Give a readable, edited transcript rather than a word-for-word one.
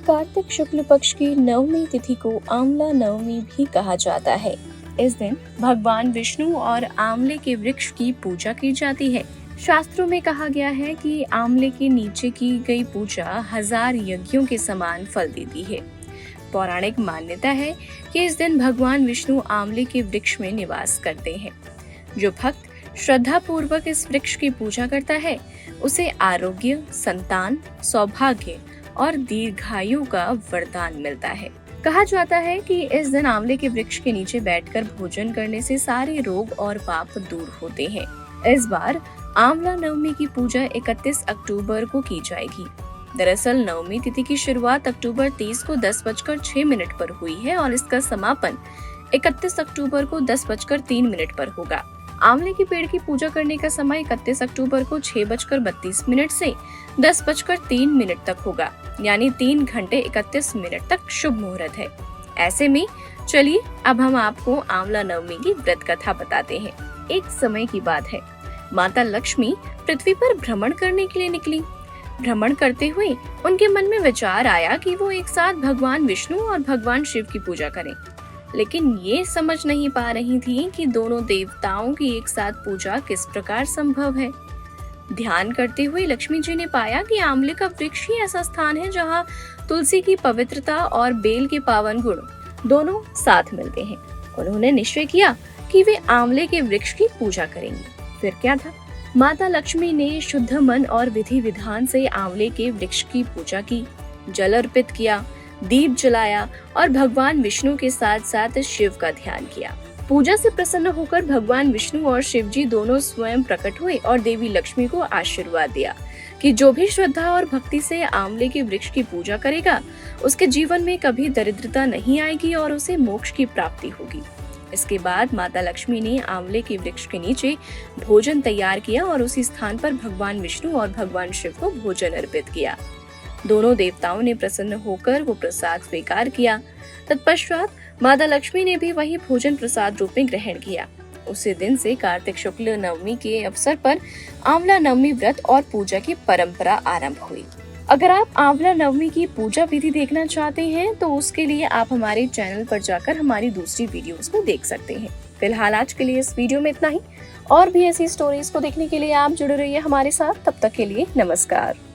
कार्तिक शुक्ल पक्ष की नवमी तिथि को आंवला नवमी भी कहा जाता है। इस दिन भगवान विष्णु और आंवले के वृक्ष की पूजा की जाती है। शास्त्रों में कहा गया है कि आंवले के नीचे की गई पूजा 1000 यज्ञों के समान फल देती है। पौराणिक मान्यता है कि इस दिन भगवान विष्णु आंवले के वृक्ष में निवास करते हैं। जो भक्त श्रद्धा पूर्वक इस वृक्ष की पूजा करता है उसे आरोग्य, संतान, सौभाग्य और दीर्घायु का वरदान मिलता है। कहा जाता है कि इस दिन आंवले के वृक्ष के नीचे बैठकर भोजन करने से सारे रोग और पाप दूर होते हैं। इस बार आंवला नवमी की पूजा 31 अक्टूबर को की जाएगी। दरअसल नवमी तिथि की शुरुआत अक्टूबर 30 को 10:06 पर हुई है और इसका समापन 31 अक्टूबर को 10:03 पर होगा। आंवले के पेड़ की पूजा करने का समय 31 अक्टूबर को 6:32 से 10:03 तक होगा, यानी 3 घंटे 31 मिनट तक शुभ मुहूर्त है। ऐसे में चलिए अब हम आपको आंवला नवमी की व्रत कथा बताते हैं। एक समय की बात है, माता लक्ष्मी पृथ्वी पर भ्रमण करने के लिए निकली। भ्रमण करते हुए उनके मन में विचार आया कि वो एक साथ भगवान विष्णु और भगवान शिव की पूजा करें, लेकिन ये समझ नहीं पा रही थी कि दोनों देवताओं की एक साथ पूजा किस प्रकार संभव है। ध्यान करते हुए लक्ष्मी जी ने पाया कि आंवले का वृक्ष ही ऐसा स्थान है जहाँ तुलसी की पवित्रता और बेल के पावन गुण दोनों साथ मिलते हैं। उन्होंने निश्चय किया कि वे आंवले के वृक्ष की पूजा करेंगी। फिर क्या था, माता लक्ष्मी ने शुद्ध मन और विधि विधान से आंवले के वृक्ष की पूजा की, जल अर्पित किया, दीप जलाया और भगवान विष्णु के साथ साथ शिव का ध्यान किया। पूजा से प्रसन्न होकर भगवान विष्णु और शिव जी दोनों स्वयं प्रकट हुए और देवी लक्ष्मी को आशीर्वाद दिया कि जो भी श्रद्धा और भक्ति से आंवले के वृक्ष की पूजा करेगा उसके जीवन में कभी दरिद्रता नहीं आएगी और उसे मोक्ष की प्राप्ति होगी। इसके बाद माता लक्ष्मी ने आंवले के वृक्ष के नीचे भोजन तैयार किया और उसी स्थान पर भगवान विष्णु और भगवान शिव को भोजन अर्पित किया। दोनों देवताओं ने प्रसन्न होकर वो प्रसाद स्वीकार किया। तत्पश्चात माता लक्ष्मी ने भी वही भोजन प्रसाद रूप में ग्रहण किया। उसी दिन से कार्तिक शुक्ल नवमी के अवसर पर आंवला नवमी व्रत और पूजा की परंपरा आरंभ हुई। अगर आप आंवला नवमी की पूजा विधि देखना चाहते हैं तो उसके लिए आप हमारे चैनल पर जाकर हमारी दूसरी वीडियोस को देख सकते हैं। फिलहाल आज के लिए इस वीडियो में इतना ही। और भी ऐसी स्टोरीज को देखने के लिए आप जुड़े रहिए हमारे साथ। तब तक के लिए नमस्कार।